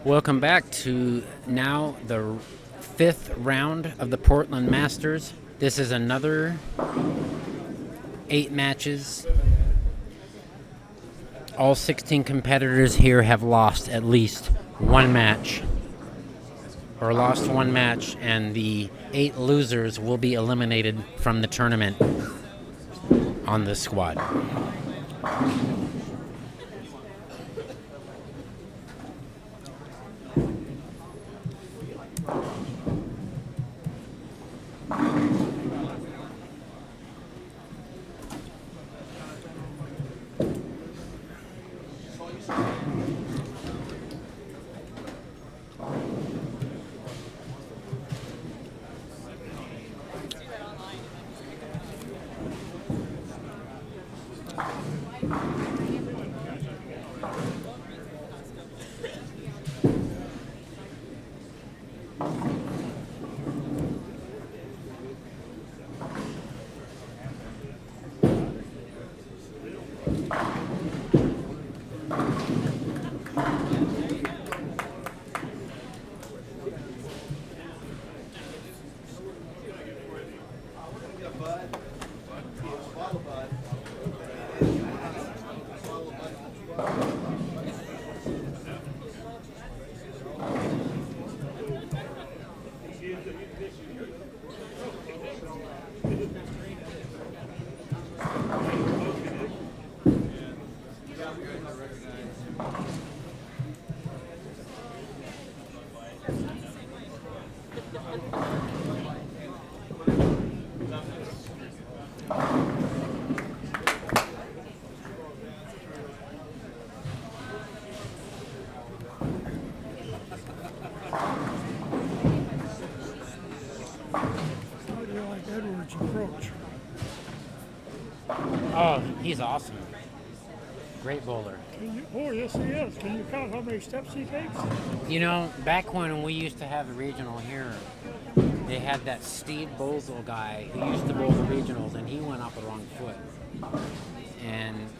Welcome back to now the fifth round of the Portland Masters. This is another 8 matches. All 16 competitors here have lost at least one match, or lost one match, and the 8 losers will be eliminated from the tournament on this squad. How do you like Edwards' approach? Oh, he's awesome. Great bowler. Oh, yes, he is. Can you count how many steps he takes? You know, back when we used to have a regional here, they had that Steve Bozel guy who used to bowl the regionals, and he went off the wrong foot.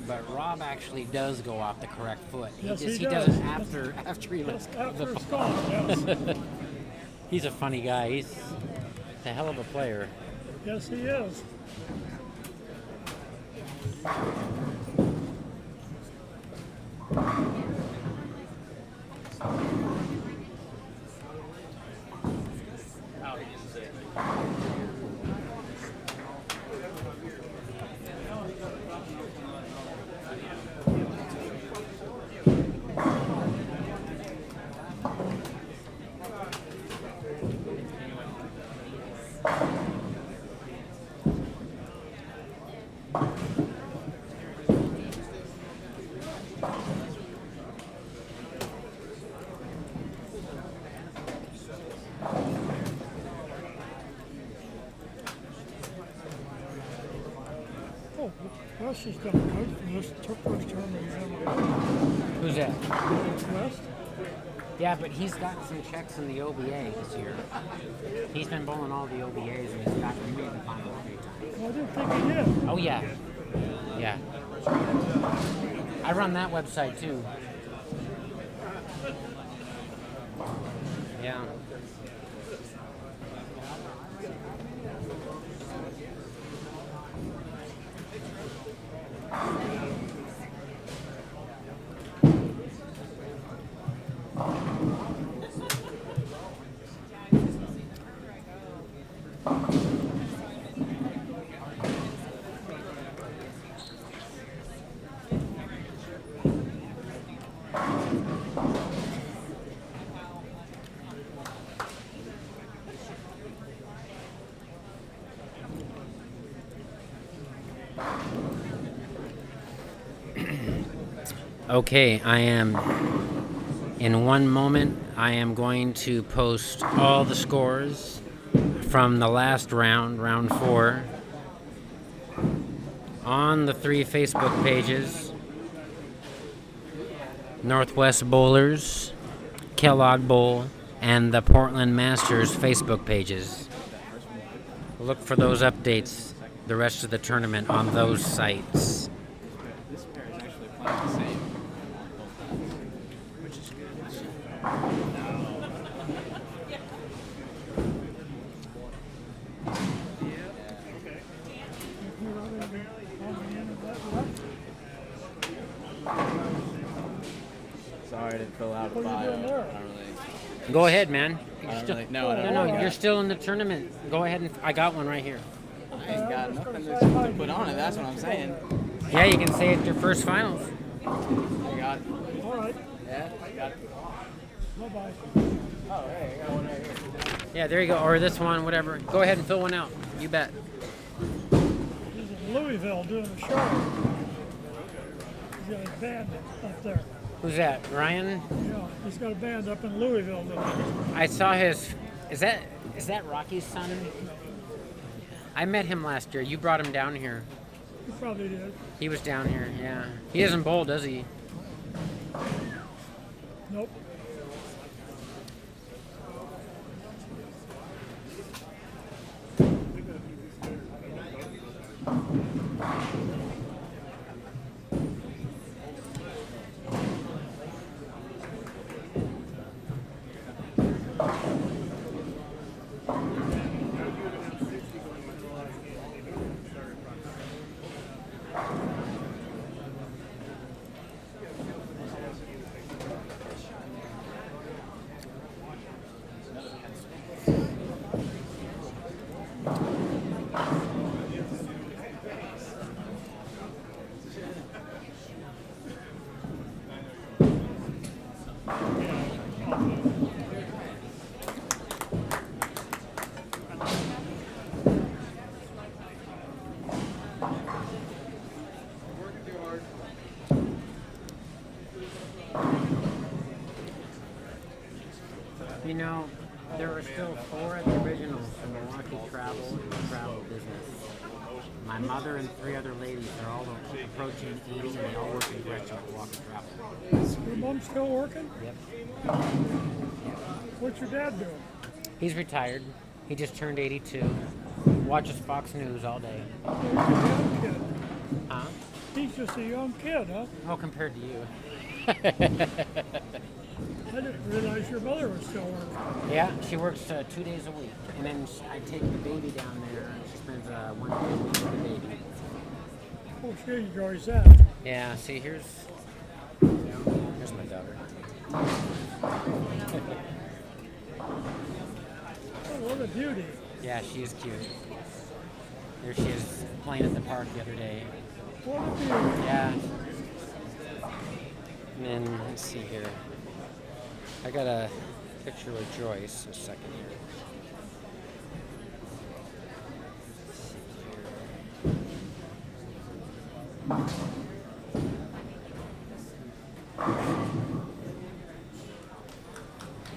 But Rob actually does go off the correct foot. Yes, he he does does. it after he lets Just after the it's ball. gone, yes. He's a funny guy. He's a hell of a player. Yes, he is. Oh, West has done good for this first tournament he's ever had. Who's that? West? Yeah, but he's got some checks in the OBA this year. He's been bowling all the OBAs, and he's gotten made the final every time. Well, I didn't think he did. Oh yeah, yeah. I run that website too. Yeah. Okay, in one moment, I am going to post all the scores from the last round, round 4, on the 3 Facebook pages: Northwest Bowlers, Kellogg Bowl, and the Portland Masters Facebook pages. Look for those updates the rest of the tournament on those sites. This pair is actually playing the same, which is good. If you're on the end of that left, Sorry, I didn't fill out a What are you bio. doing there? I don't really. Go ahead, man. You're I don't still, really. No, I don't. no, really you're still in the tournament. Go ahead and I got one right here. I ain't got I'm just nothing gonna to say hi put to on you. it. That's what I'm saying. Yeah, you can say it's your first finals. I got. All right. Yeah, I got. Bye-bye. Oh, hey, I got one right here. Yeah, there you go. Or this one, whatever. Go ahead and fill one out. You bet. He's in Louisville doing a show. He's got a band up there. Who's that? Ryan? Yeah, he's got a band up in Louisville. I saw his. Is that Rocky's son? I met him last year. You brought him down here. He probably did. He was down here. Yeah. He doesn't bowl, does he? Nope. You know, there were still 4 of the originals from Milwaukee Travel and Travel Business. My mother and 3 other ladies are all approaching 80 and they all work in Gresham at Milwaukee Travel. Your mom still working? Yep. What's your dad doing? He's retired. He just turned 82. Watches Fox News all day. He's a young kid. Huh? He's just a young kid, huh? Oh, compared to you. I didn't realize your mother was still working. Yeah, she works 2 days a week. And then I take the baby down there and she spends 1 day a week with the baby. Oh, she enjoys that. Yeah, see, here's my daughter. Oh, what a beauty. Yeah, she is cute. There she is playing at the park the other day. What a beauty. Yeah. And then, let's see here. I got a picture with Joyce. A second here.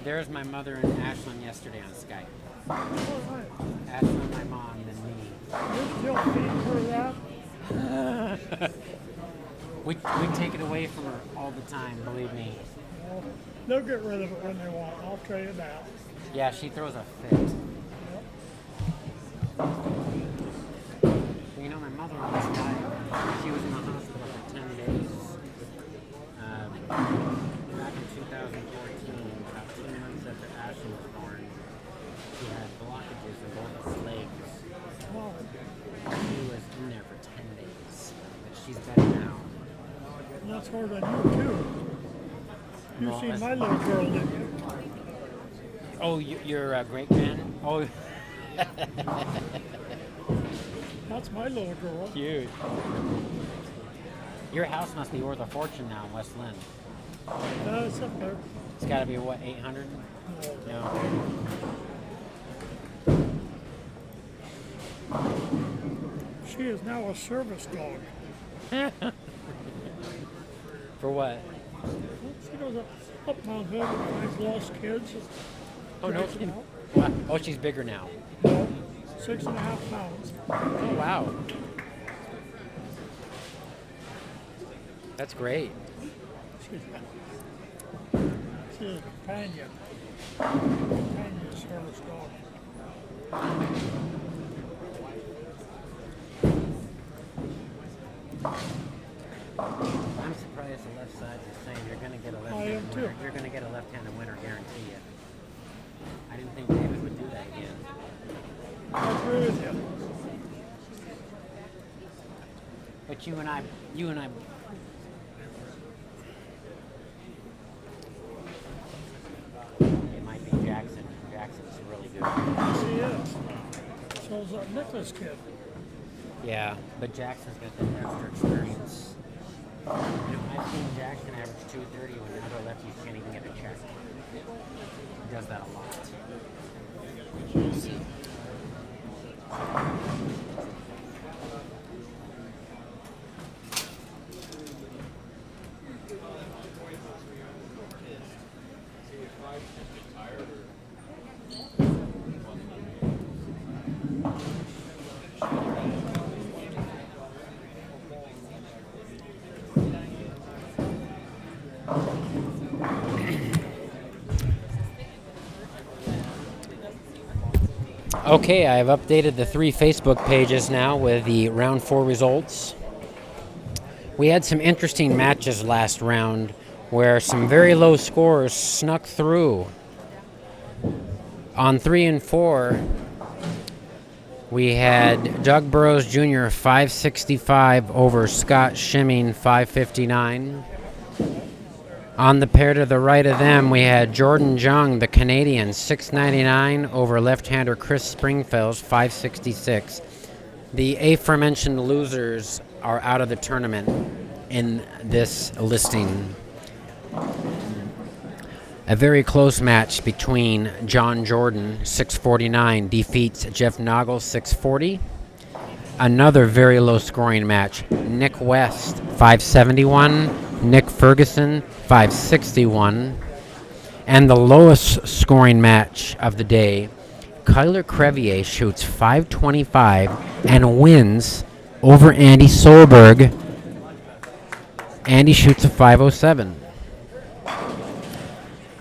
There's my mother and Ashlyn yesterday on Skype. All right. Ashlyn, my mom, and me. You're still feeding her that? We take it away from her all the time, believe me. Well, they'll get rid of it when they want. I'll tell you that. Yeah, she throws a fit. Yep. You know, my mother almost died. She was in the hospital for 10 days. Back in 2014, about 2 months after Ashley was born, she had blockages in both her legs. Wow. She was in there for 10 days. But she's better now. And that's hard on you, too. You Well, seen that's- my little girl, didn't you? Oh, you're a great man? Oh, That's my little girl. cute. Your house must be worth a fortune now in West Lynn. It's up there. It's got to be, what, 800? No. No. She is now a service dog. For what? She goes up Mount Hood and finds lost kids. Oh, no. Drags them out. Oh, she's bigger now. No, 6.5 pounds. Oh, wow. That's great. She's a companion. Companion service dog. I'm surprised the left side is saying you're going to get a I am left-handed too. winner. You're going to get a left-handed winner, guarantee you. I didn't think David would do that again. I agree with you. But you and I. It might be Jackson. Jackson's really good. Yes, he is. So's that Nicholas kid. Yeah, but Jackson's got that extra experience. You know, I've seen Jackson average 230 when other lefties can't even get a check. He does that a lot. Okay, I've updated the 3 Facebook pages now with the round 4 results. We had some interesting matches last round where some very low scores snuck through. On 3 and 4, we had Doug Burrows Jr. 565 over Scott Shimming 559. On the pair to the right of them, we had Jordan Jung, the Canadian, 699 over left-hander Chris Springfield, 566. The aforementioned losers are out of the tournament in this listing. A very close match between John Jordan, 649, defeats Jeff Noggle, 640. Another very low-scoring match, Nick West, 571. Nick Ferguson, 561. And the lowest scoring match of the day, Kyler Crevier shoots 525 and wins over Andy Solberg. Andy shoots a 507.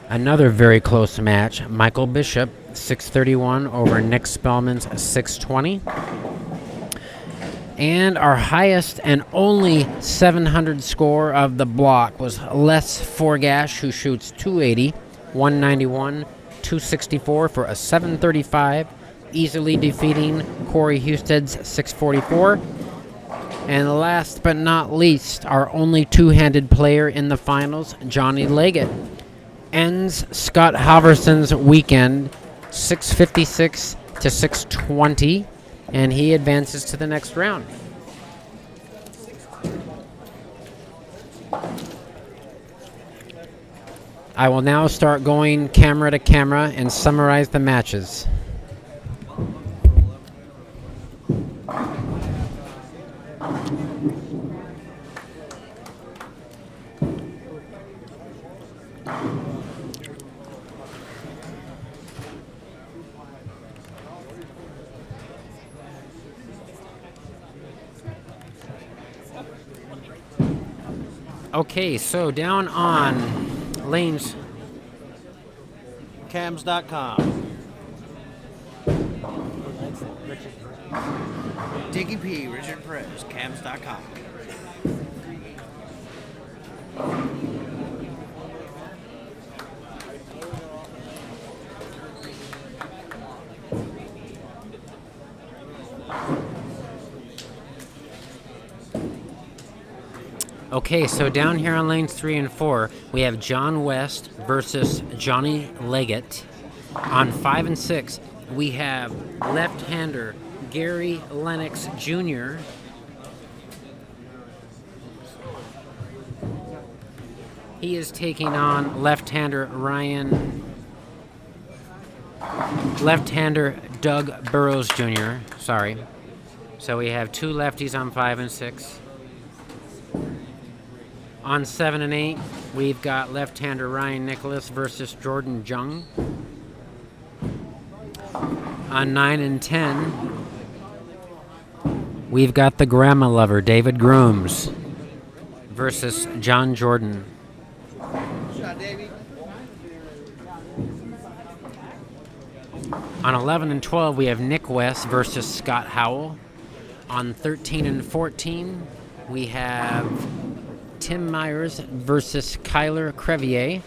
Another very close match, Michael Bishop, 631 over Nick Spellman's 620. And our highest and only 700 score of the block was Les Forgash, who shoots 280, 191, 264 for a 735, easily defeating Corey Husted's 644. And last but not least, our only two-handed player in the finals, Johnny Leggett, ends Scott Halverson's weekend 656 to 620. And he advances to the next round. I will now start going camera to camera and summarize the matches. Okay, so down on lanes. Cams.com. Diggy P, Richard Perez, Cams.com. Okay, so down here on lanes 3 and 4, we have John West versus Johnny Leggett. On 5 and 6, we have left-hander Gary Lennox Jr. He is taking on left-hander Doug Burrows Jr. Sorry. So we have two lefties on 5 and 6. On 7 and 8, we've got left-hander Ryan Nicholas versus Jordan Jung. On 9 and 10, we've got the grandma lover David Grooms versus John Jordan. On 11 and 12, we have Nick West versus Scott Howell. On 13 and 14, we have Tim Myers versus Kyler Crevier.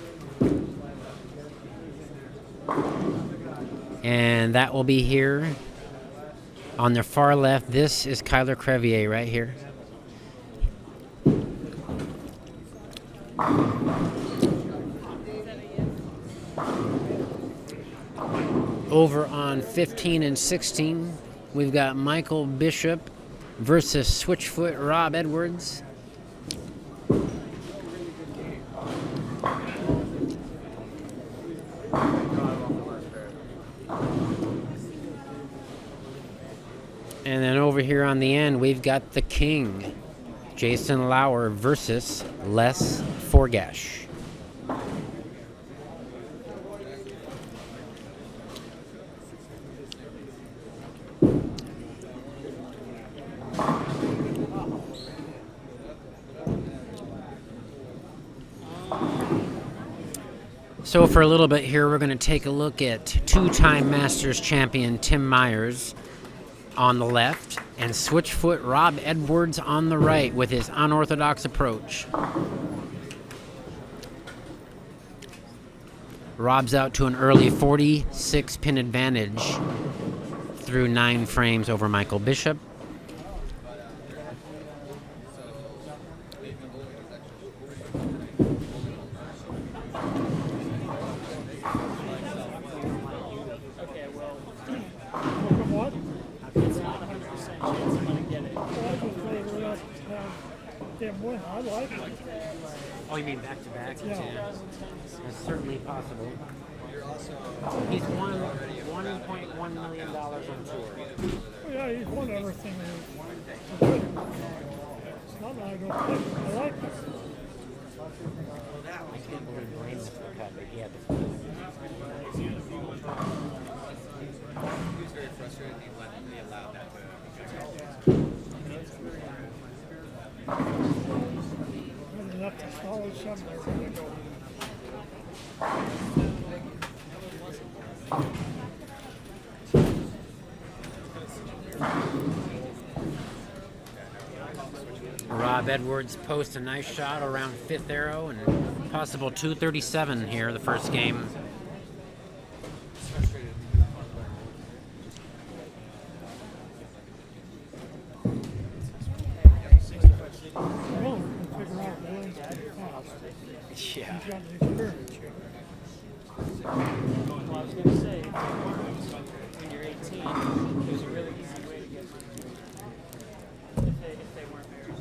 And that will be here on the far left. This is Kyler Crevier right here. Over on 15 and 16, we've got Michael Bishop versus Switchfoot Rob Edwards. And then over here on the end, we've got the King, Jason Lauer versus Les Forgash. So for a little bit here, we're going to take a look at two-time Masters champion Tim Myers on the left and Switchfoot Rob Edwards on the right with his unorthodox approach. Rob's out to an early 46-pin advantage through 9 frames over Michael Bishop. Welcome what? It's not 100% chance I'm going to get it. Well, I just rather not have them win. I like it. Oh, you mean back-to-back? Yeah. That's certainly possible. He's won $1.1 million on tour. Well, yeah, he's won everything. He's good. It's not that I don't like it. I like it. I can't believe Blaine missed the cut, but he had the Maybe left a solid somewhere where they go. Rob Edwards posts a nice shot around 5th arrow and possible 237 here, the first game. Well, we can figure out Blaine's pretty fast. Yeah. He's got the experience here. Well, I was going to say, when you're 18, there's a really easy way to get through if they weren't married.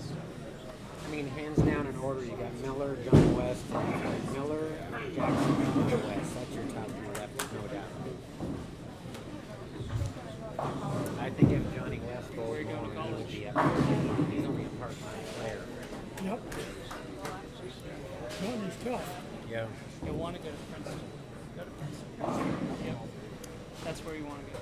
I mean, hands down in order, you got Miller, John West, and Miller, Jackson, John West. That's your top 3 left, no doubt. I think if Johnny West bowled more, he would be up. He's only a part-time player. Yep. Johnny's tough. Yeah. You'll want to go to Princeton. Go to Princeton. Yep. That's where you want to go.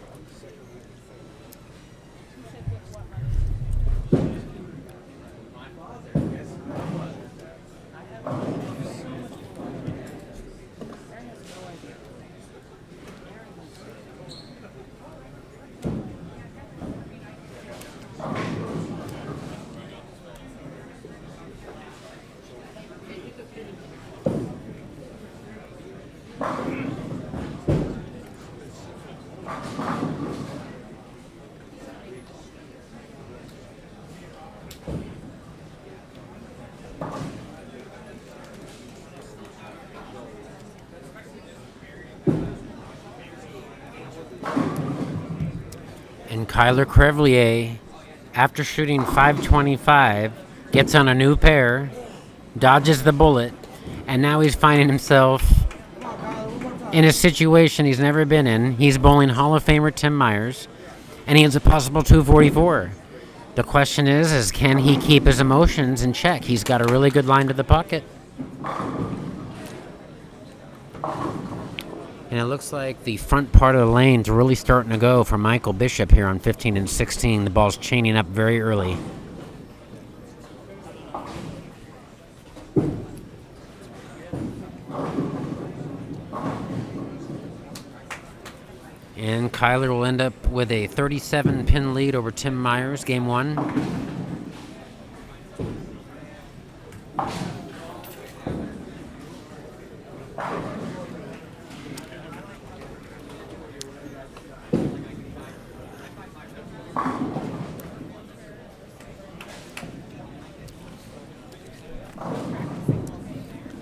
And Kyler Crevier, after shooting 525, gets on a new pair, dodges the bullet, and now he's finding himself in a situation he's never been in. He's bowling Hall of Famer Tim Myers, and he has a possible 244. The question is can he keep his emotions in check? He's got a really good line to the pocket. And it looks like the front part of the lane's really starting to go for Michael Bishop here on 15 and 16. The ball's chaining up very early. And Kyler will end up with a 37-pin lead over Tim Myers, game 1.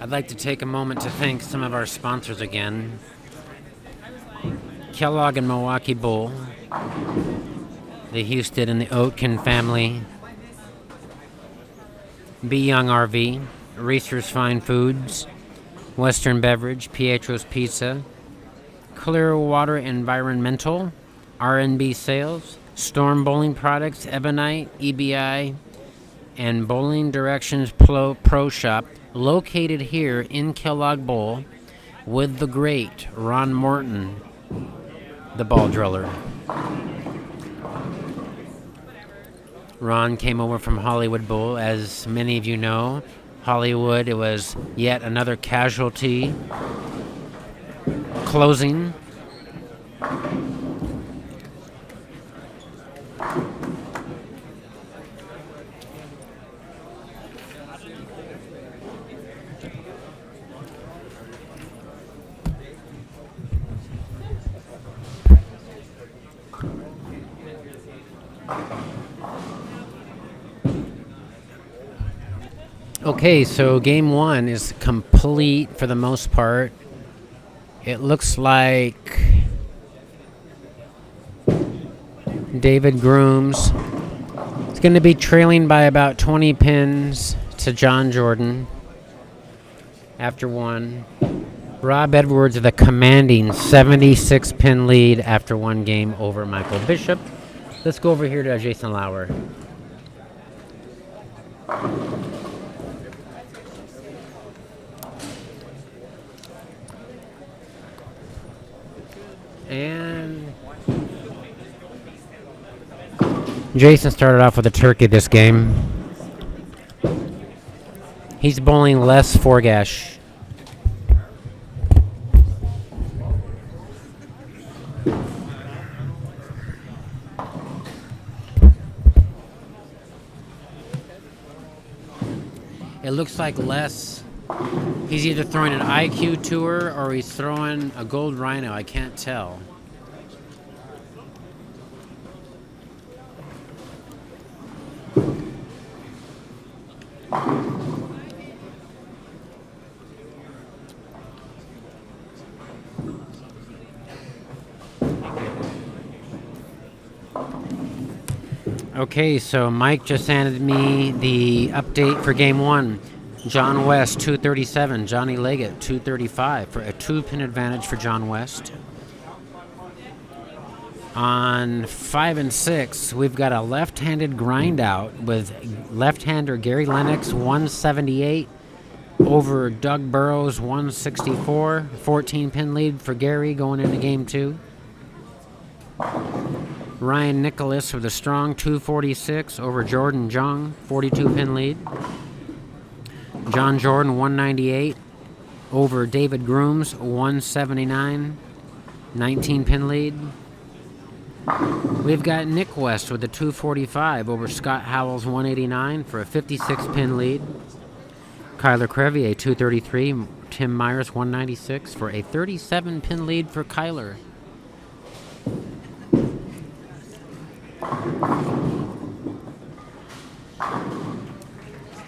I'd like to take a moment to thank some of our sponsors again. Kellogg and Milwaukee Bull, the Houston and the Oatkin family, Be Young RV, Reese's Fine Foods, Western Beverage, Pietro's Pizza, Clearwater Environmental, R&B Sales, Storm Bowling Products, Ebonite, EBI, and Bowling Directions Pro Shop, located here in Kellogg Bowl with the great Ron Morton, the ball driller. Ron came over from Hollywood Bowl. As many of you know, Hollywood, it was yet another casualty closing. Okay, so game one is complete for the most part. It looks like David Grooms is going to be trailing by about 20 pins to John Jordan after one. Rob Edwards with a commanding 76 pin lead after one game over Michael Bishop. Let's go over here to Jason Lauer. And Jason started off with a turkey this game. He's bowling Les Forgash. It looks like Les, he's either throwing an IQ tour or he's throwing a gold rhino. I can't tell. Okay, so Mike just handed me the update for game one. John West, 237. Johnny Leggett, 235 for a 2-pin advantage for John West. On 5 and 6, we've got a left-handed grind out with left-hander Gary Lennox, 178 over Doug Burrows, 164. 14-pin lead for Gary going into game two. Ryan Nicholas with a strong 246 over Jordan Jung, 42-pin lead. John Jordan, 198 over David Grooms, 179, 19-pin lead. We've got Nick West with a 245 over Scott Howells, 189 for a 56-pin lead. Kyler Crevier, 233. Tim Myers, 196 for a 37-pin lead for Kyler.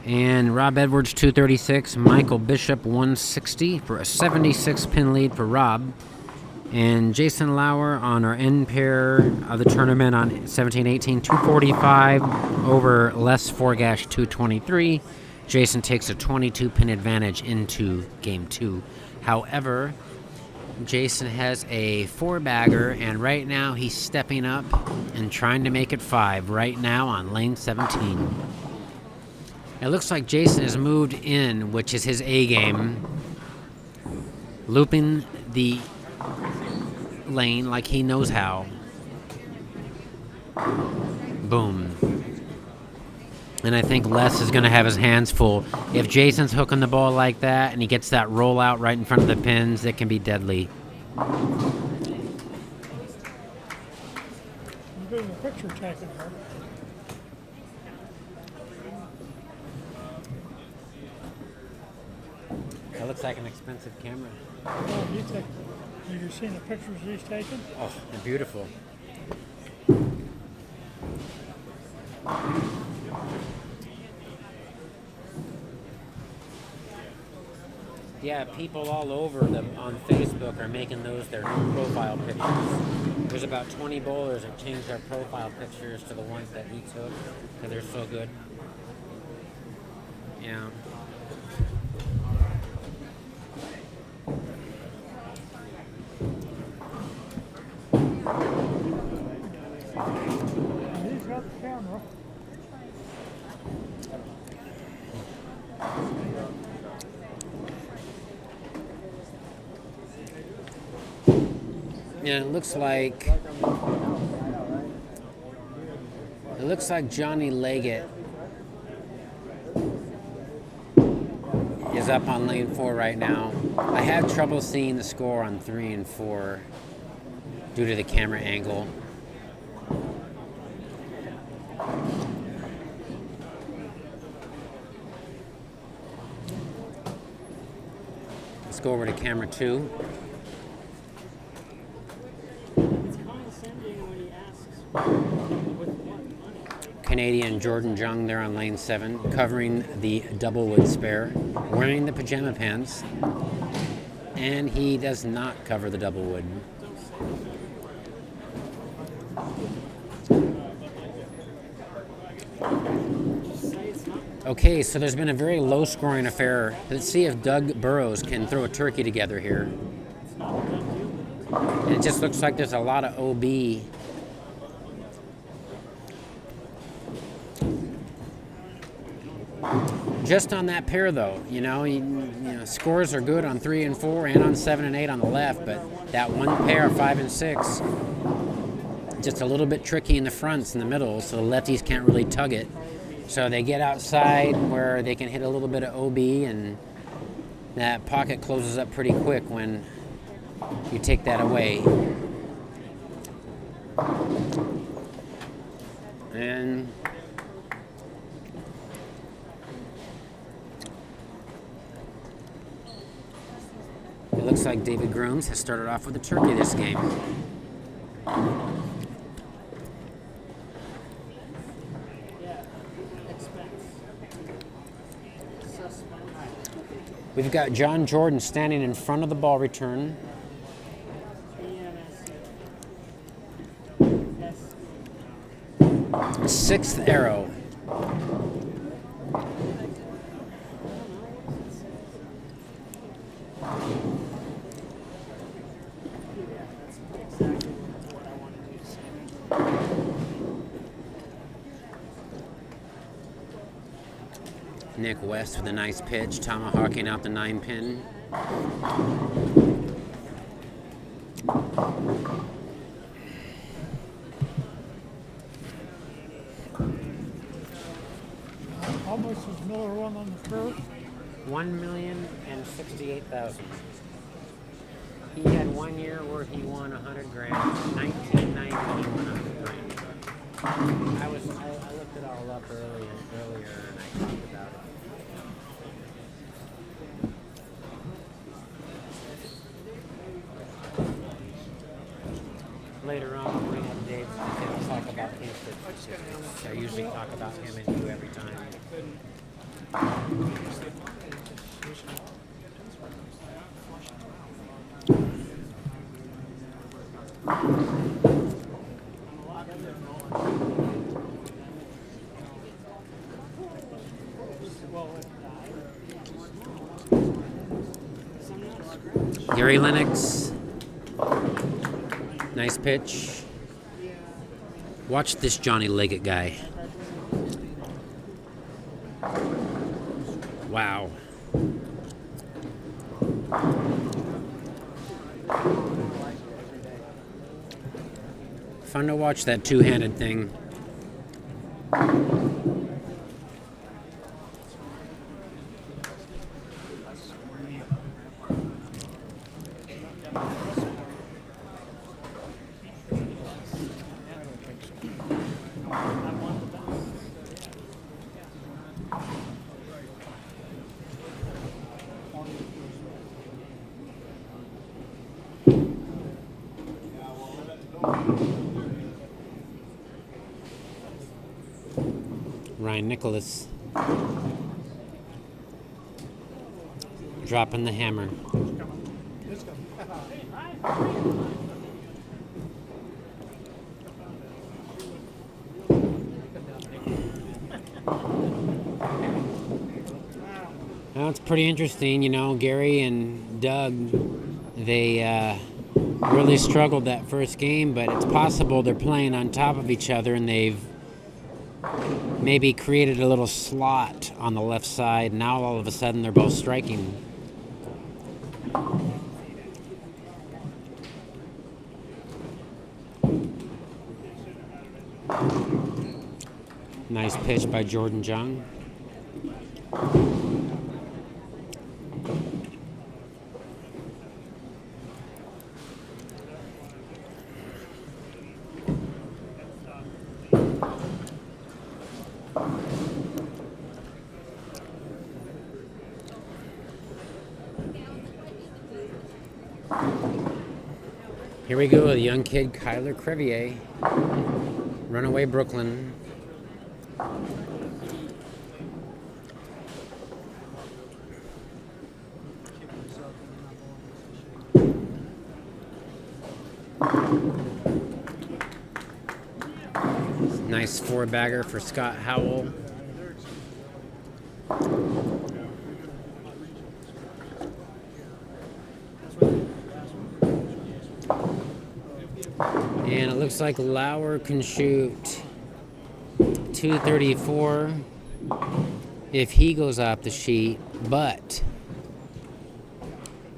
And Rob Edwards, 236. Michael Bishop, 160 for a 76-pin lead for Rob. And Jason Lauer on our end pair of the tournament on 17-18, 245 over Les Forgash, 223. Jason takes a 22-pin advantage into game two. However, Jason has a 4-bagger, and right now he's stepping up and trying to make it 5 right now on lane 17. It looks like Jason has moved in, which is his A game, looping the lane like he knows how. Boom. And I think Les is going to have his hands full. If Jason's hooking the ball like that and he gets that rollout right in front of the pins, it can be deadly. I'm doing a picture taking here. That looks like an expensive camera. Oh, have you seen the pictures he's taken? Oh, they're beautiful. Yeah, people all over on Facebook are making those their new profile pictures. There's about 20 bowlers that changed their profile pictures to the ones that he took because they're so good. Yeah. And he's got the camera. Yeah, it looks like Johnny Leggett is up on lane 4 right now. I have trouble seeing the score on 3 and 4 due to the camera angle. Let's go over to camera 2. It's condescending when he asks with what money. Canadian Jordan Jung there on lane 7, covering the double wood spare, wearing the pajama pants, and he does not cover the double wood. Okay, so there's been a very low-scoring affair. Let's see if Doug Burrows can throw a turkey together here. And it just looks like there's a lot of OB. Just on that pair, though, you know, scores are good on 3 and 4 and on 7 and 8 on the left, but that one pair, 5 and 6, just a little bit tricky in the fronts and the middle, so the lefties can't really tug it. So they get outside where they can hit a little bit of OB, and that pocket closes up pretty quick when you take that away. And it looks like David Grooms has started off with a turkey this game. We've got John Jordan standing in front of the ball return. Sixth arrow. Nick West with a nice pitch, tomahawking out the 9-pin. How much was Miller won on the first? $1,068,000. He had 1 year where he won 100 grand. 1990 he won 100 grand. I looked it all up earlier and I talked about it. Later on, when we have Dave, we'll talk about his statistics. I usually talk about him and you every time. Gary Lennox. Nice pitch. Watch this Johnny Leggett guy. Wow. Fun to watch that two-handed thing. Ryan Nicholas dropping the hammer. Well, it's pretty interesting, you know. Gary and Doug, they really struggled that first game, but it's possible they're playing on top of each other and they've maybe created a little slot on the left side. Now all of a sudden they're both striking. Nice pitch by Jordan Jung. Here we go, the young kid Kyler Crevier, Runaway Brooklyn. Nice four-bagger for Scott Howell. And it looks like Lauer can shoot 234 if he goes off the sheet, but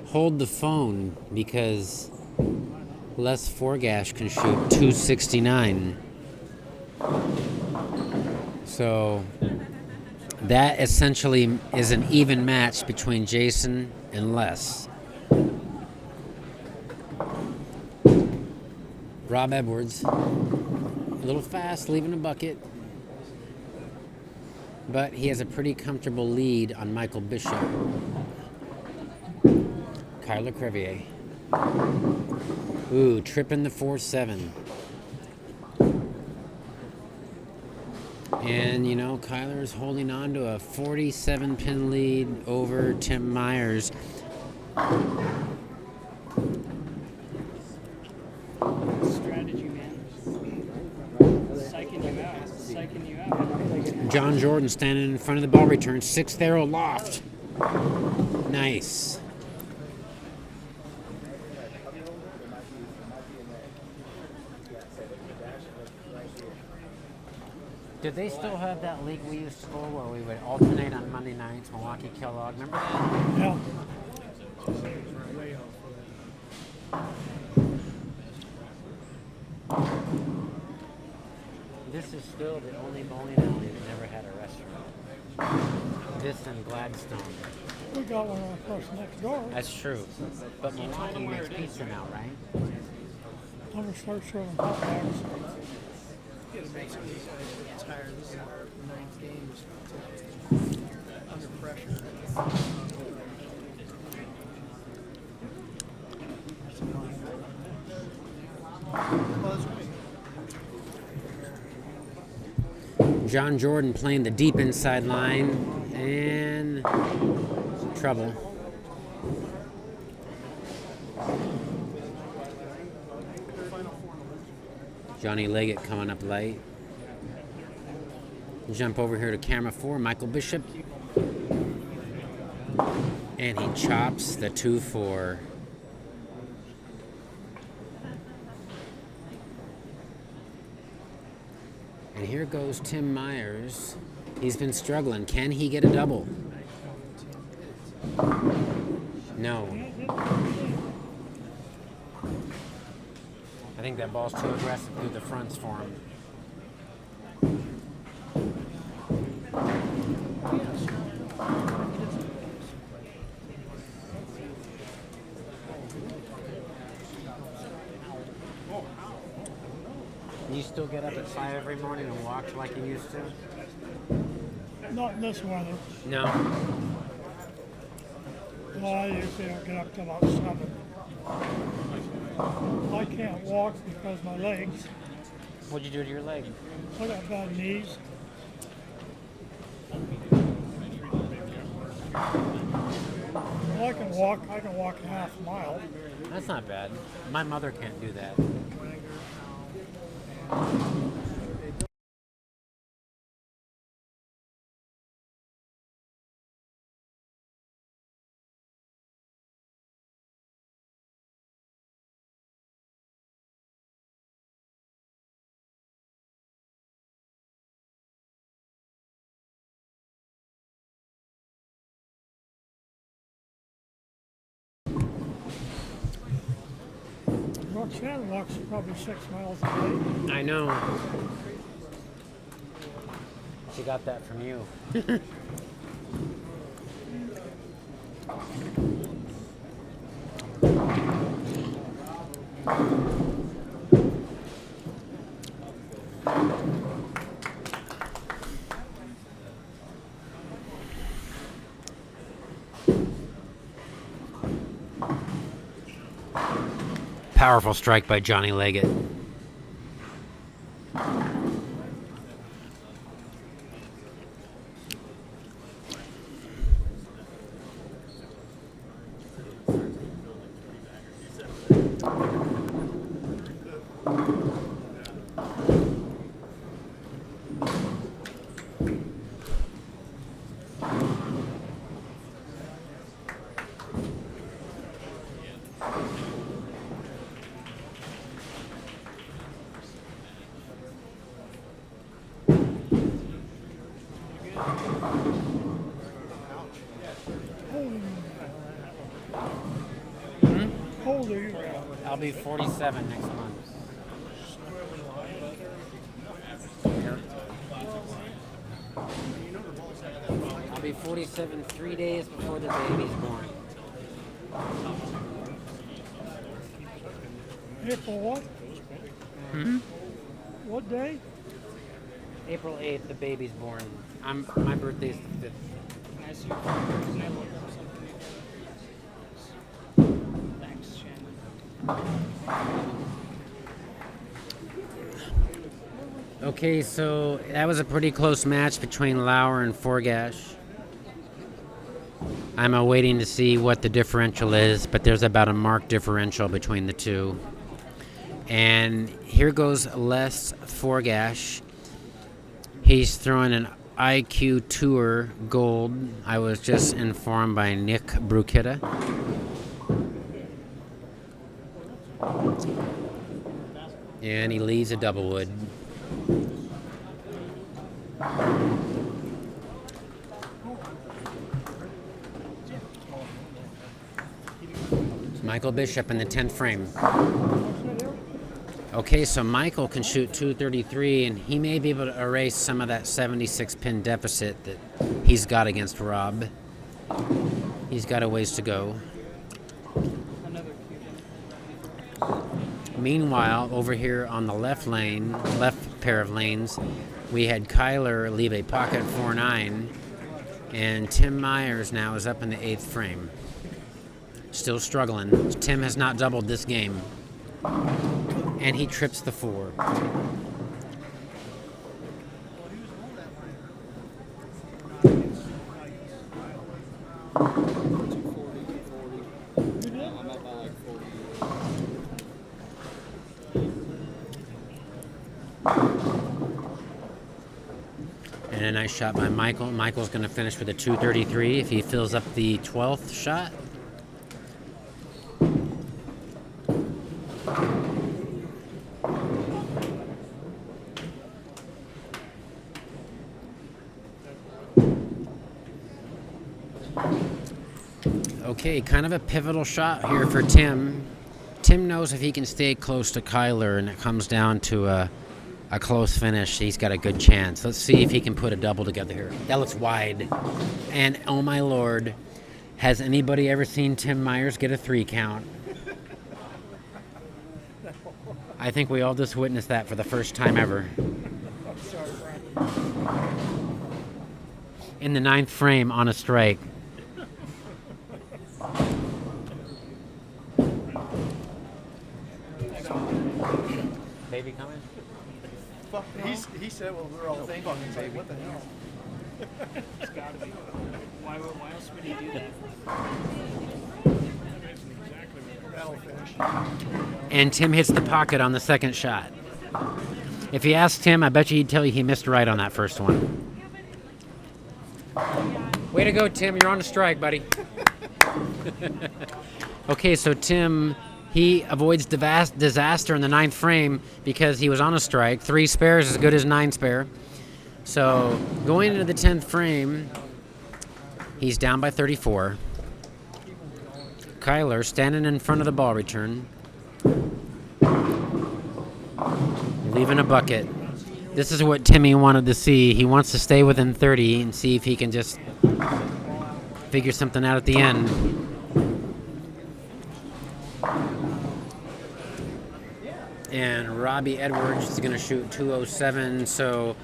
hold the phone because Les Forgash can shoot 269. So that essentially is an even match between Jason and Les. Rob Edwards, a little fast, leaving a bucket, but he has a pretty comfortable lead on Michael Bishop. Kyler Crevier. Ooh, tripping the 4-7. And, you know, Kyler's holding on to a 47-pin lead over Tim Myers. Strategy, man. Psyching you out. John Jordan standing in front of the ball return. 6th arrow loft. Nice. Did they still have that league we used to go where we would alternate on Monday nights, Milwaukee Kellogg? Remember that? Yeah. This is still the only bowling alley that never had a restaurant. This and Gladstone. We got one of course next door. That's true. But Milwaukee makes pizza now, right? I'm gonna start serving hot dogs. Tired. This is our 9th game. Under pressure. John Jordan playing the deep inside line and trouble. Johnny Leggett coming up late. Jump over here to camera 4, Michael Bishop. And he chops the 2-4. And here goes Tim Myers. He's been struggling. Can he get a double? No. I think that ball's too aggressive through the fronts for him. You still get up at 5 every morning and walk like you used to? Not in this weather. No. Well, I usually don't get up till about 7. I can't walk because my legs. What'd you do to your leg? I got bad knees. Well, I can walk a half mile. That's not bad. My mother can't do that. Roxanne walks probably 6 miles a day. I know. She got that from you. Powerful strike by Johnny Leggett. How old are you? I'll be 47 next month. I'll be 47 3 days before the baby's born. April what? What day? April 8th, the baby's born. My birthday's the 5th. Can I see your phone? Can I look up something? Thanks, Shannon. Okay, so that was a pretty close match between Lauer and Forgash. I'm awaiting to see what the differential is, but there's about a marked differential between the two. And here goes Les Forgash. He's throwing an IQ Tour Gold. I was just informed by Nick Bruchetta. And he leads a double wood. Michael Bishop in the 10th frame. Okay, so Michael can shoot 233, and he may be able to erase some of that 76 pin deficit that he's got against Rob. He's got a ways to go. Meanwhile, over here on the left pair of lanes, we had Kyler leave a pocket 4-9, and Tim Myers now is up in the 8th frame. Still struggling. Tim has not doubled this game. And he trips the 4. And a nice shot by Michael. Michael's going to finish with a 233 if he fills up the 12th shot. Okay, kind of a pivotal shot here for Tim. Tim knows if he can stay close to Kyler and it comes down to a close finish, he's got a good chance. Let's see if he can put a double together here. That looks wide. And oh my lord, has anybody ever seen Tim Myers get a 3 count? I think we all just witnessed that for the first time ever. In the 9th frame on a strike. Baby coming? He said, well, we're all thinking, he's like, what the hell? It's gotta be. Why else would he do that? That'll finish. And Tim hits the pocket on the second shot. If you asked Tim, I bet you he'd tell you he missed right on that first one. Way to go, Tim. You're on a strike, buddy. Okay, so Tim, he avoids disaster in the 9th frame because he was on a strike. 3 spares is as good as 9 spare. So going into the 10th frame, he's down by 34. Kyler standing in front of the ball return, leaving a bucket. This is what Timmy wanted to see. He wants to stay within 30 and see if he can just figure something out at the end. And Robbie Edwards is going to shoot 207, so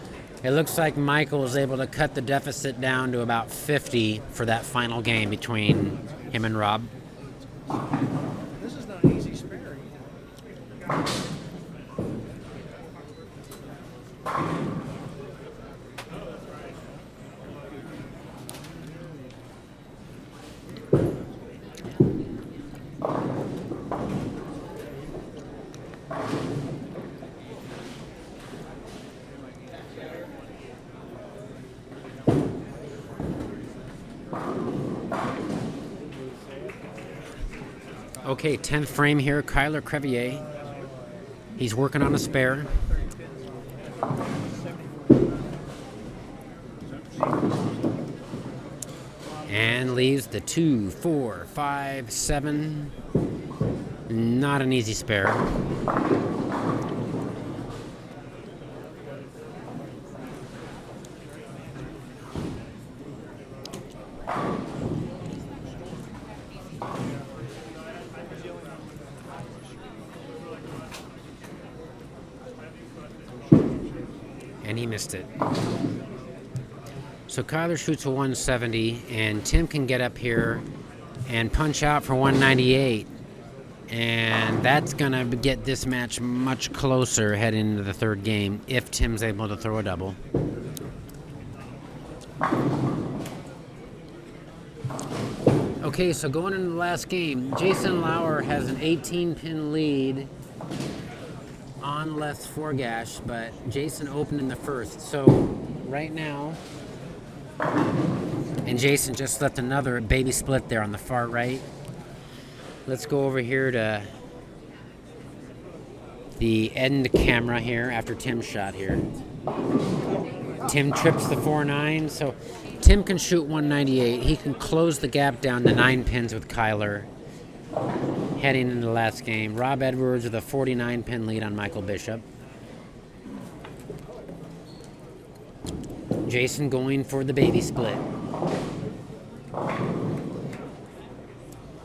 it looks like Michael is able to cut the deficit down to about 50 for that final game between him and Rob. This is not an easy spare either. Okay, 10th frame here, Kyler Crevier. He's working on a spare. And leaves the 2, 4, 5, 7. Not an easy spare. And he missed it. So Kyler shoots a 170, and Tim can get up here and punch out for 198. And that's going to get this match much closer heading into the 3rd game if Tim's able to throw a double. Okay, so going into the last game, Jason Lauer has an 18-pin lead on Les Forgash, but Jason opened in the first. So right now, and Jason just left another baby split there on the far right. Let's go over here to the end camera here after Tim's shot here. Tim trips the 4-9, so Tim can shoot 198. He can close the gap down to 9 pins with Kyler heading into the last game. Rob Edwards with a 49-pin lead on Michael Bishop. Jason going for the baby split.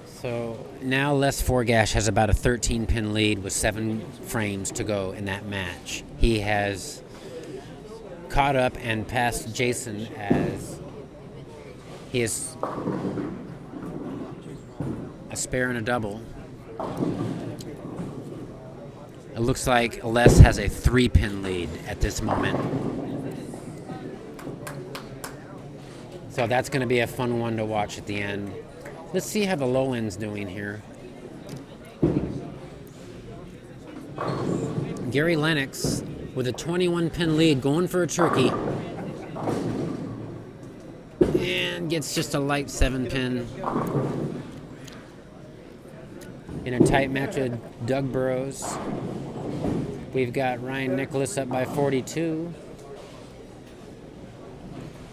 So now Les Forgash has about a 13-pin lead with 7 frames to go in that match. He has caught up and passed Jason as he is a spare and a double. It looks like Les has a 3-pin lead at this moment. So that's going to be a fun one to watch at the end. Let's see how the low end's doing here. Gary Lennox with a 21-pin lead going for a turkey. And gets just a light 7-pin. In a tight match with Doug Burrows. We've got Ryan Nicholas up by 42.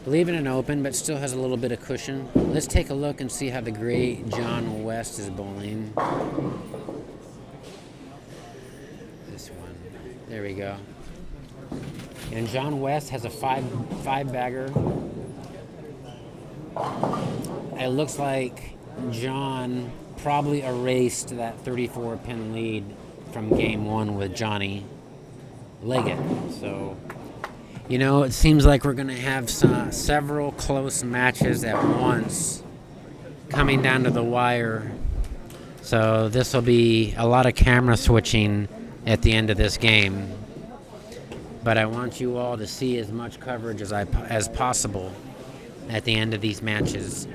Leaving it open, but still has a little bit of cushion. Let's take a look and see how the great John West is bowling. This one. There we go. And John West has a five bagger. It looks like John probably erased that 34-pin lead from game 1 with Johnny Leggett. So, you know, it seems like we're going to have several close matches at once coming down to the wire. So this will be a lot of camera switching at the end of this game. But I want you all to see as much coverage as possible. at the end of these matches.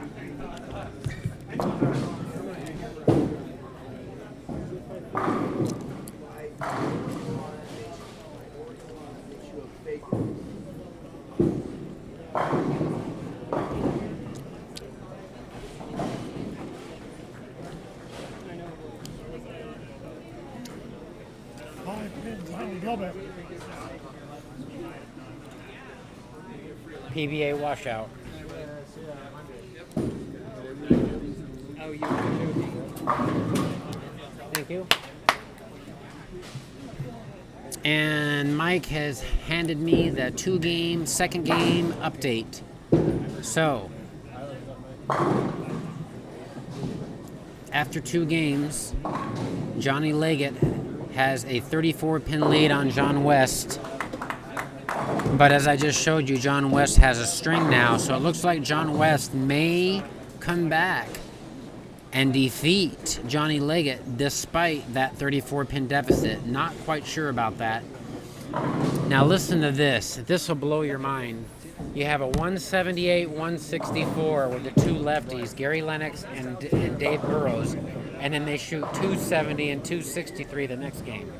Five pins on Lubbock. PBA washout. Oh, you were joking. Thank you. And Mike has handed me the second game update. So, after 2 games, Johnny Leggett has a 34-pin lead on John West. But as I just showed you, John West has a string now, so it looks like John West may come back and defeat Johnny Leggett despite that 34-pin deficit. Not quite sure about that. Now listen to this. This will blow your mind. You have a 178, 164 with the 2 lefties, Gary Lennox and Dave Burrows, and then they shoot 270 and 263 the next game.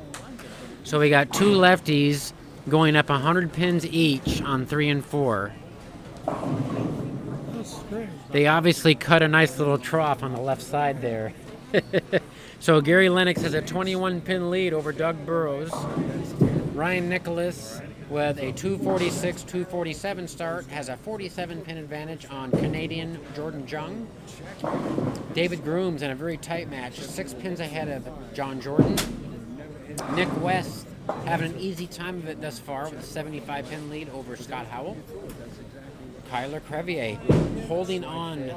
So we got 2 lefties going up 100 pins each on 3 and 4. That's strange. They obviously cut a nice little trough on the left side there. So Gary Lennox has a 21-pin lead over Doug Burrows. Ryan Nicholas with a 246, 247 start has a 47-pin advantage on Canadian Jordan Jung. David Grooms in a very tight match, 6 pins ahead of John Jordan. Nick West having an easy time of it thus far with a 75-pin lead over Scott Howell. Kyler Crevier holding on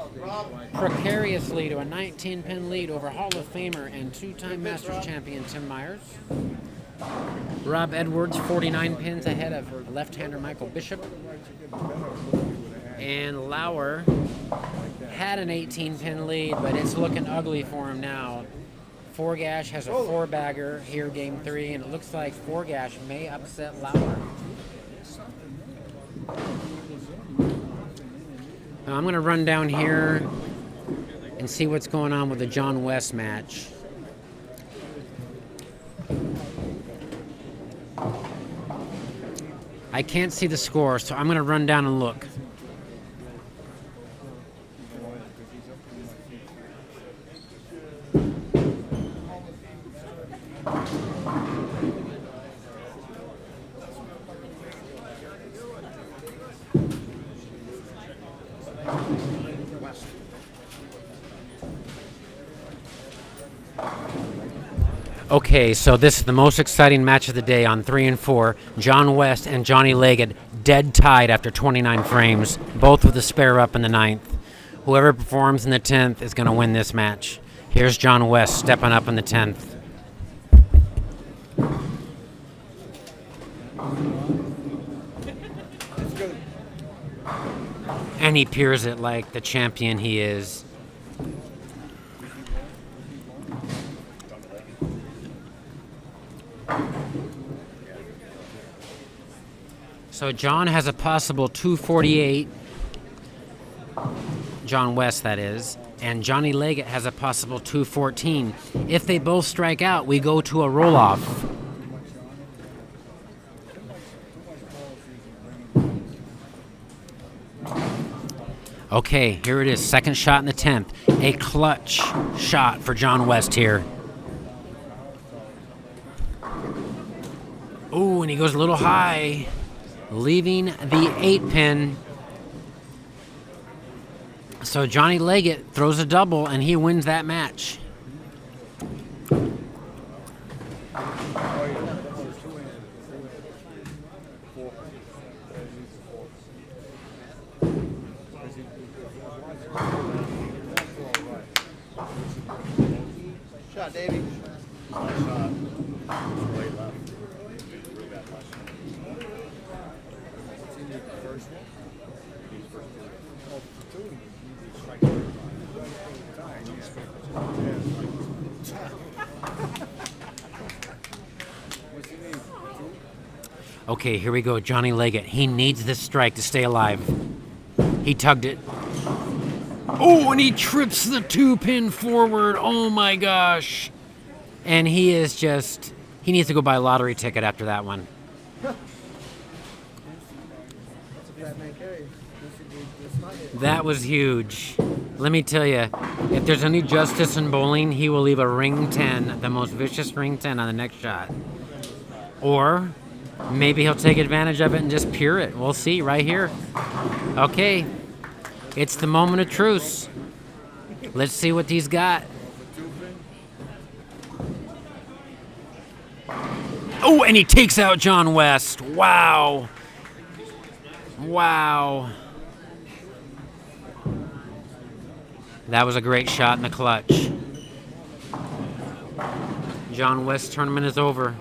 precariously to a 19-pin lead over Hall of Famer and 2-time Masters champion Tim Myers. Rob Edwards 49 pins ahead of left-hander Michael Bishop. And Lauer had an 18-pin lead, but it's looking ugly for him now. Forgash has a 4-bagger here, game 3, and it looks like Forgash may upset Lauer. Now I'm going to run down here and see what's going on with the John West match. I can't see the score, so I'm going to run down and look. Okay, so this is the most exciting match of the day on 3 and 4. John West and Johnny Leggett dead tied after 29 frames, both with a spare up in the 9th. Whoever performs in the 10th is going to win this match. Here's John West stepping up in the 10th. And he peers it like the champion he is. So John has a possible 248, John West that is, and Johnny Leggett has a possible 214. If they both strike out, we go to a roll-off. Okay, here it is, second shot in the 10th. A clutch shot for John West here. Ooh, and he goes a little high, leaving the 8-pin. So Johnny Leggett throws a double, and he wins that match. Shot, Davey. Shot. Way left. Okay, here we go. Johnny Leggett. He needs this strike to stay alive. He tugged it. Oh, and he trips the 2-pin forward. Oh my gosh. And he is just, he needs to go buy a lottery ticket after that one. That's a fat man carry. It's not it. That was huge. Let me tell you, if there's any justice in bowling, he will leave a ring 10, the most vicious ring 10 on the next shot. Or maybe he'll take advantage of it and just pure it. We'll see right here. Okay, it's the moment of truth. Let's see what he's got. Oh, and he takes out John West. Wow. Wow. That was a great shot in the clutch. John West tournament is over.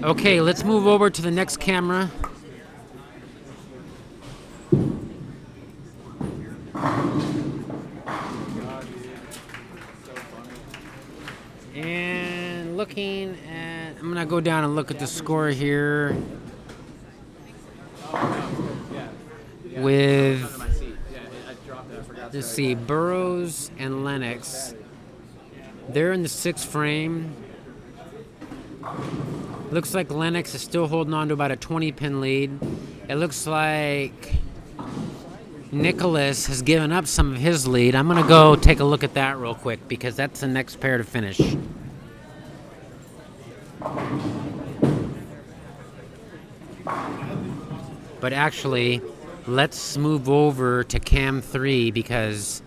Okay, let's move over to the next camera. And looking at, I'm gonna go down and look at the score here with, let's see, Burroughs and Lennox. They're in the 6th frame. Looks like Lennox is still holding on to about a 20-pin lead. It looks like Nicholas has given up some of his lead. I'm going to go take a look at that real quick because that's the next pair to finish. But actually, let's move over to Cam 3 because...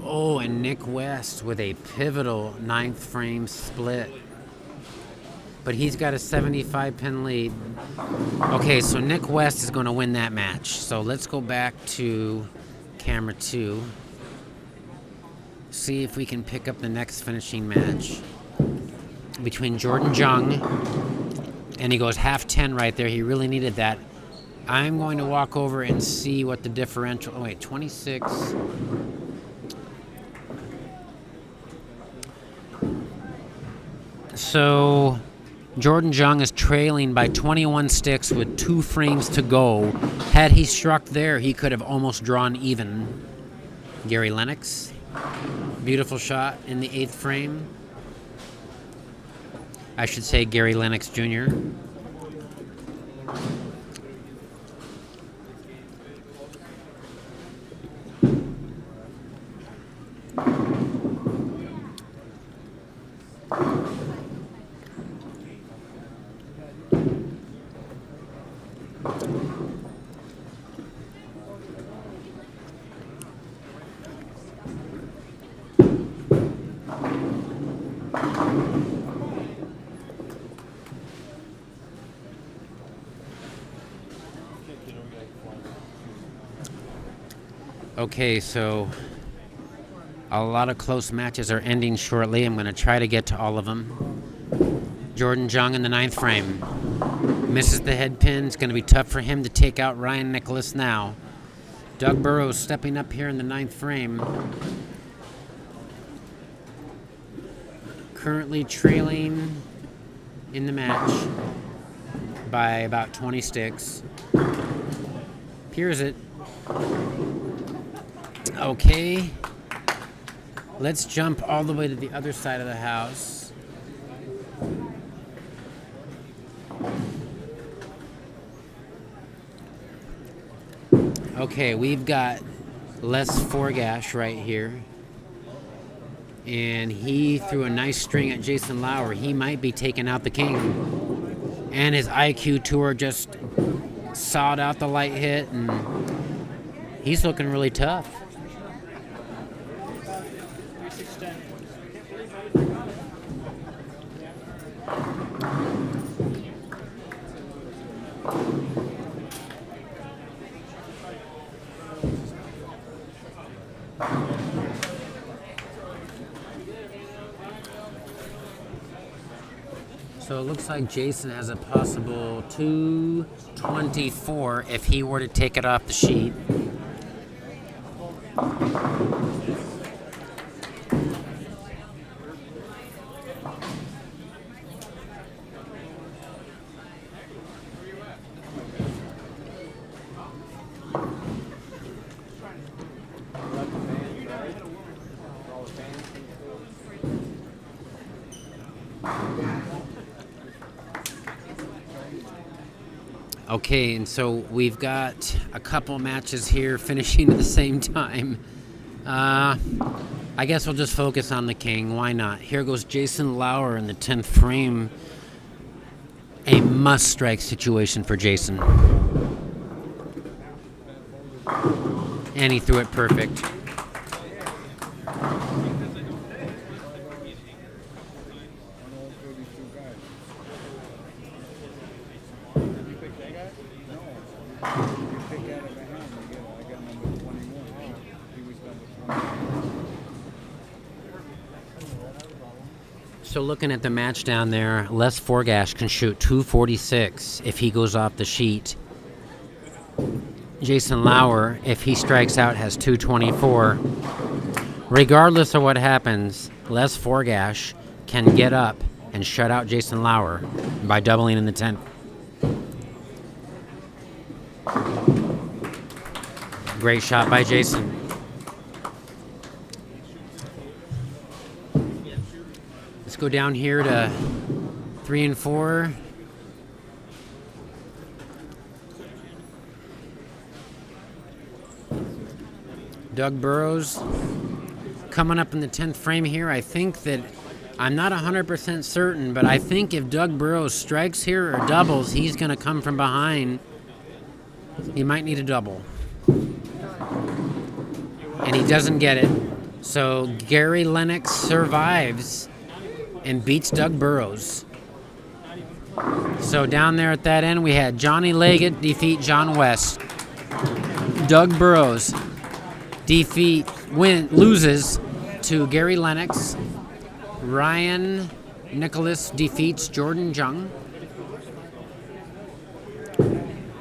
Oh, and Nick West with a pivotal 9th frame split. But he's got a 75-pin lead. Okay, so Nick West is going to win that match. So let's go back to camera 2. See if we can pick up the next finishing match between Jordan Jung. And he goes half 10 right there. He really needed that. I'm going to walk over and see what the differential... Oh, wait, 26... So Jordan Jung is trailing by 21 sticks with 2 frames to go. Had he struck there, he could have almost drawn even. Gary Lennox, beautiful shot in the 8th frame. I should say Gary Lennox Jr. Okay, so a lot of close matches are ending shortly. I'm going to try to get to all of them. Jordan Jung in the 9th frame. Misses the head pin. It's going to be tough for him to take out Ryan Nicholas now. Doug Burroughs stepping up here in the 9th frame. Currently trailing in the match by about 20 sticks. Here's it. Okay, let's jump all the way to the other side of the house. Okay, we've got Les Forgash right here. And he threw a nice string at Jason Lauer. He might be taking out the king. And his IQ tour just sawed out the light hit, and he's looking really tough. So it looks like Jason has a possible 224 if he were to take it off the sheet. Okay, and so we've got a couple matches here finishing at the same time. I guess we'll just focus on the king. Why not? Here goes Jason Lauer in the 10th frame. A must-strike situation for Jason. And he threw it perfect. So looking at the match down there, Les Forgash can shoot 246 if he goes off the sheet. Jason Lauer, if he strikes out, has 224. Regardless of what happens, Les Forgash can get up and shut out Jason Lauer by doubling in the 10th. Great shot by Jason. Let's go down here to 3 and 4. Doug Burrows coming up in the 10th frame here. I think that I'm not 100% certain, but I think if Doug Burrows strikes here or doubles, he's going to come from behind. He might need a double. And he doesn't get it. So Gary Lennox survives and beats Doug Burrows. So down there at that end, we had Johnny Leggett defeat John West. Doug Burrows loses to Gary Lennox. Ryan Nicholas defeats Jordan Jung.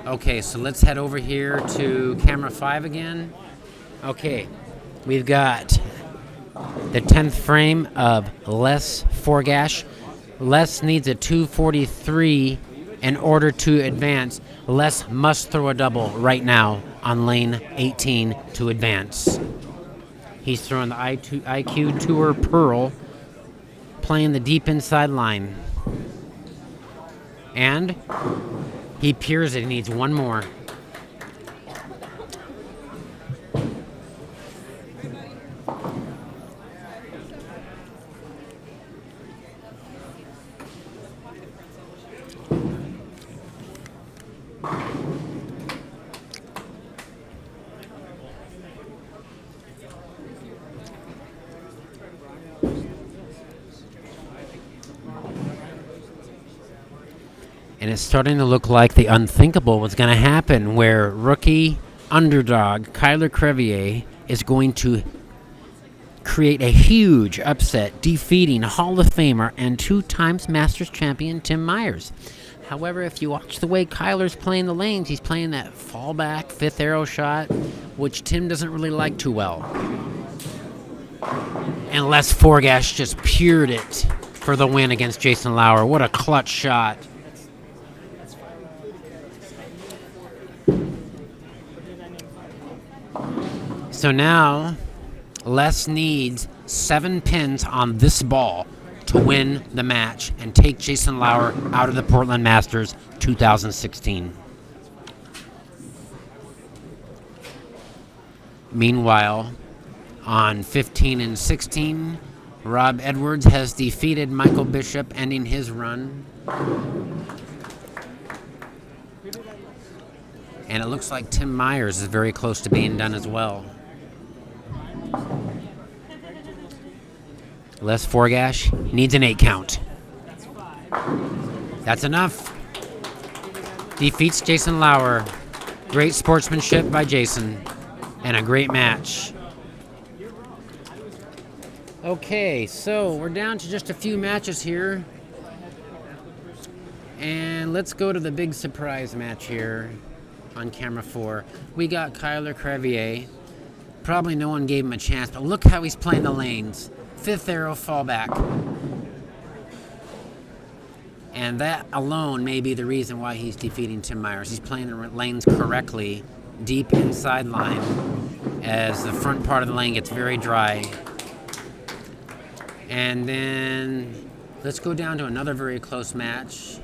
Okay, so let's head over here to camera 5 again. Okay, we've got the 10th frame of Les Forgash. Les needs a 243 in order to advance. Les must throw a double right now on lane 18 to advance. He's throwing the IQ Tour Pearl, playing the deep inside line. And he peers it. He needs one more. And it's starting to look like the unthinkable was going to happen, where rookie underdog Kyler Crevier is going to create a huge upset, defeating Hall of Famer and 2-time Masters champion Tim Myers. However, if you watch the way Kyler's playing the lanes, he's playing that fallback fifth arrow shot, which Tim doesn't really like too well. And Les Forgash just pured it for the win against Jason Lauer. What a clutch shot. So now, Les needs 7 pins on this ball to win the match and take Jason Lauer out of the Portland Masters 2016. Meanwhile, on 15 and 16, Rob Edwards has defeated Michael Bishop, ending his run. And it looks like Tim Myers is very close to being done as well. Les Forgash needs an 8 count. That's enough. Defeats Jason Lauer. Great sportsmanship by Jason. And a great match. Okay, so we're down to just a few matches here. And let's go to the big surprise match here on camera 4. We got Kyler Crevier. Probably no one gave him a chance, but look how he's playing the lanes. Fifth arrow fallback. And that alone may be the reason why he's defeating Tim Myers. He's playing the lanes correctly, deep inside line, as the front part of the lane gets very dry. And then let's go down to another very close match.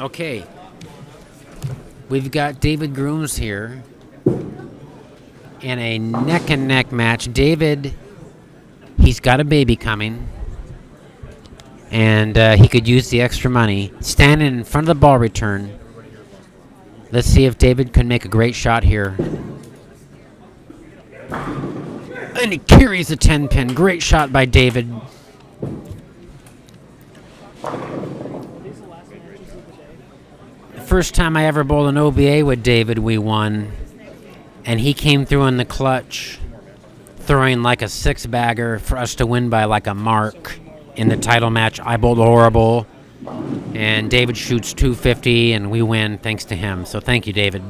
Okay. We've got David Grooms here in a neck and neck match. David, he's got a baby coming, and he could use the extra money. Standing in front of the ball return. Let's see if David can make a great shot here. And he carries a 10-pin. Great shot by David. The first time I ever bowled an OBA with David, we won. And he came through in the clutch, throwing like a six-bagger for us to win by like a mark in the title match. I bowled horrible. And David shoots 250, and we win thanks to him. So thank you, David.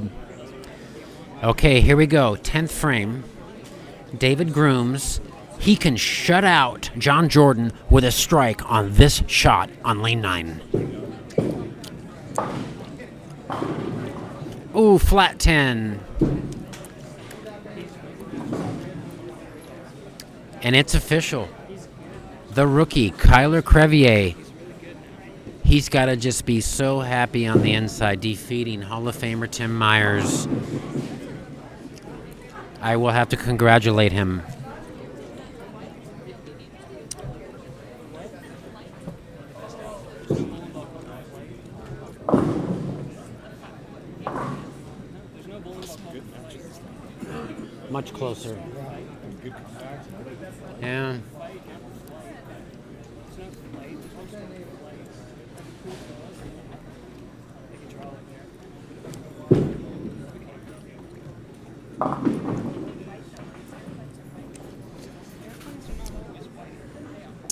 Okay, here we go. 10th frame. David Grooms. He can shut out John Jordan with a strike on this shot on lane 9. Ooh, flat 10. And it's official. The rookie, Kyler Crevier. He's got to just be so happy on the inside, defeating Hall of Famer Tim Myers. I will have to congratulate him. Much closer. Yeah.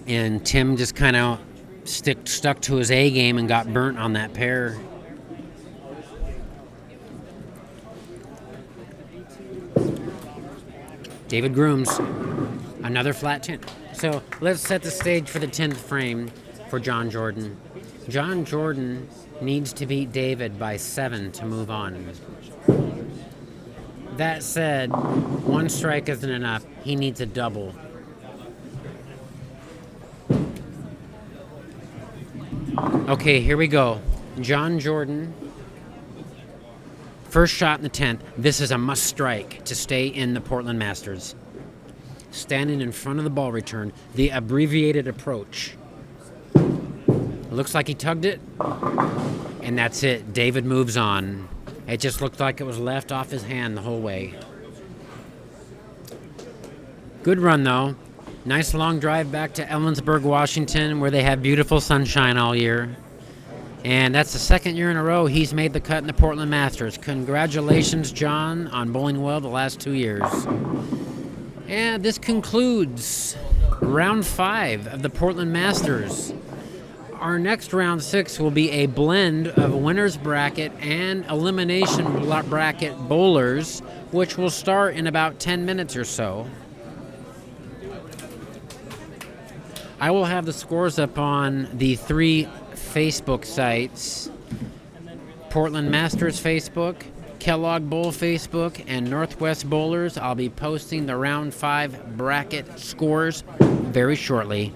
And Tim just kind of stuck to his A game and got burnt on that pair. David Grooms, another flat 10. So let's set the stage for the 10th frame for John Jordan. John Jordan needs to beat David by 7 to move on. That said, one strike isn't enough. He needs a double. Okay, here we go. John Jordan. First shot in the 10th. This is a must strike to stay in the Portland Masters. Standing in front of the ball return, the abbreviated approach. Looks like he tugged it. And that's it. David moves on. It just looked like it was left off his hand the whole way. Good run, though. Nice long drive back to Ellensburg, Washington, where they have beautiful sunshine all year. And that's the second year in a row he's made the cut in the Portland Masters. Congratulations, John, on bowling well the last 2 years. And this concludes round 5 of the Portland Masters. Our next round 6 will be a blend of winner's bracket and elimination bracket bowlers, which will start in about 10 minutes or so. I will have the scores up on the 3 Facebook sites: Portland Masters Facebook, Kellogg Bowl Facebook, and Northwest Bowlers. I'll be posting the round 5 bracket scores very shortly.